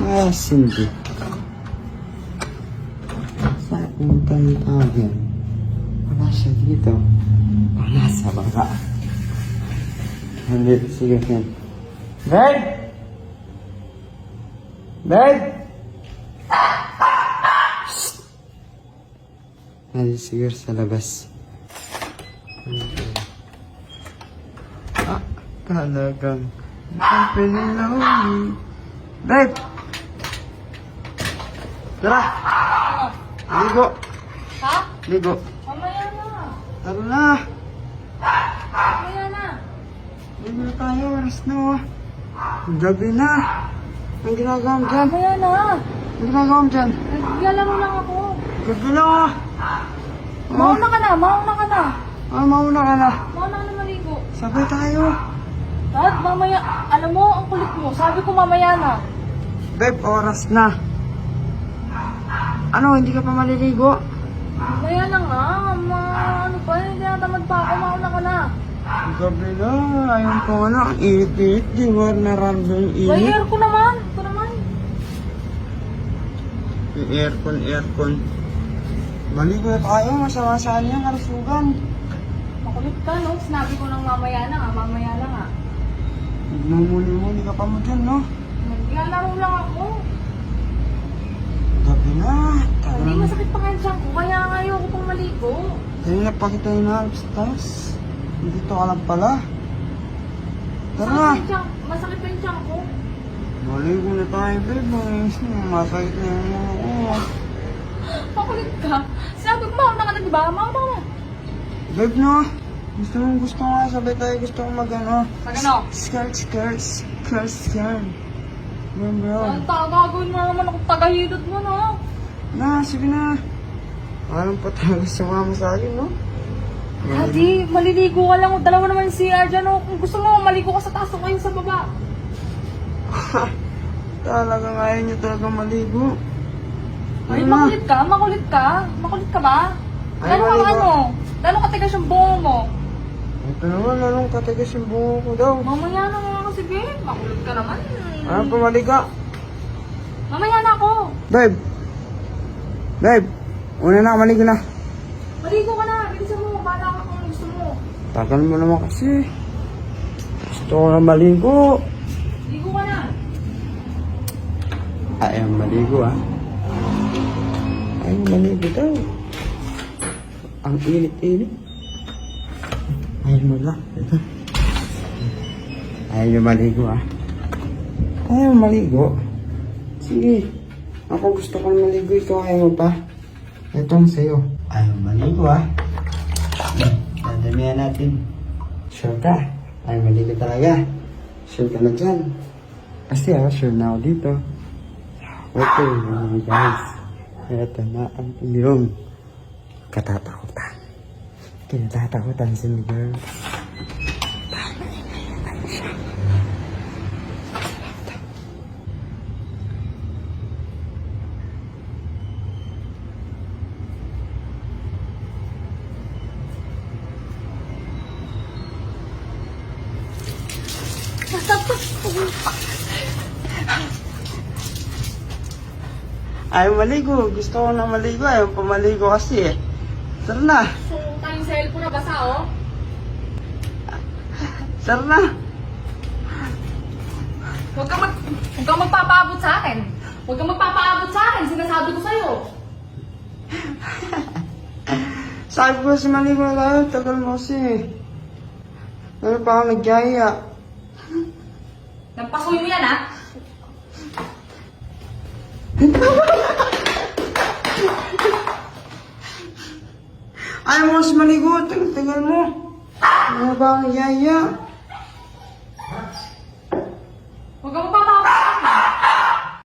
Ah, Cindy. Saan pumunta yung tao yan? Wala siya dito. Wala sa baba. Nandito sige yan. Bird! Bird! Shhh! Nandito siguro sa labas. Ah, talagang pinilawin. Bird! Tara! Ligo! Ha? Ligo! Mamaya na. Tara na! Mamaya na. Ligo na tayo, oras na oh. Gabi na! Ang ginagawa mo dyan? Mamaya na. Ang ginagawa mo dyan? Naglalaro lang ako. Gabi na oh! Mauna ka na, mauna ka na. Ah, mauna ka na. Mauna ka na maligo. Sabay tayo. Dad, mamaya, alam mo, ang kulit mo. Sabi ko mamaya na. Babe, oras na. Ano, hindi ka pa maliligo? Mamaya na nga. Ano pa, hindi natamad pa ako. Mauna ka na. Gabi na, ayun ko ano, ang init-init, di mo naramdaman yung init. May air ko naman. Ito naman. Yung aircon. Maligo na tayo, masama saan yan, kalusugan. Makulit ka, no? Sinabi ko ng mamaya na nga. Mamaya na nga. Nagmumuli-muli ka pa mo dyan, no? Naglalaro lang ako. Gabi na, Hindi tagal. masakit pa nga dyan ko. Kaya nga ayoko pang maligo. Kanina pa kita hinahanap sa taas. Dito ka lang pala. Tara na. Masakit pa yung tiyan ko. Maligo na tayo, babe. Masakit na yung mga ko. Makulit ka. Sinabi ko mauna ka na, di ba? Mauna ka na. Babe, no? Gusto nga, sabay tayo. Gusto ko mag-ano. Mag ano? Skirt. Bro. Ang tagagawin mo naman ako tagahidot mo, no? Na, sige na. Alam pa talaga sumama sa akin, no? Daddy, maliligo ka lang. Dalawa naman yung CR dyan, no? Kung gusto mo, maligo ka sa taas o kayo sa baba. Talagang ayaw niyo talaga maligo. Ay, Ano na? makulit ka? Makulit ka? Makulit ka ba? Ay, Lalo ka maligo. ano? Lalo katigas yung bungo mo. Ito naman, anong katigas yung bungo ko daw? Mamaya na nga kasi, babe. Makulit ka naman. Ano pa maliga? Mamaya na ako. Babe! Una na, maligo na. Maligo ka na. Bilisan mo. Bala ka kung gusto mo. Tagal mo naman kasi. Gusto ko na maligo. Ligo ka na. Ayaw maligo, ah. Ayaw maligo daw. Ang init-init. Ayaw mo lang. Ito. Ayaw maligo, ah. Ayaw maligo. Sige. Ako gusto ko na maligo. Ikaw ayaw mo pa. Itong sa'yo. Ayaw maligo, ah. Dadamihan natin. Sure ka? Ayaw maligo talaga. Sure ka na dyan. Kasi sure na ako dito. Okay, mga guys. Ito na ang iyong katatakutan. Kinatatakutan si Miguel. Ayaw maligo. Gusto ko na maligo. Ayaw pa maligo kasi eh. Tara na. So, tayong cellphone na basa, oh. Tara na. Huwag kang magpapaabot sa akin. Huwag kang magpapaabot sa akin. Sinasabi ko sa'yo. Sabi ko kasi maligo na tayo. Tagal mo kasi. Ano pa ako nagyaya? Nagpasoy mo yan, ha? Ayaw mo kasi maligo. Tagal mo. Ano pa ako nagyaya?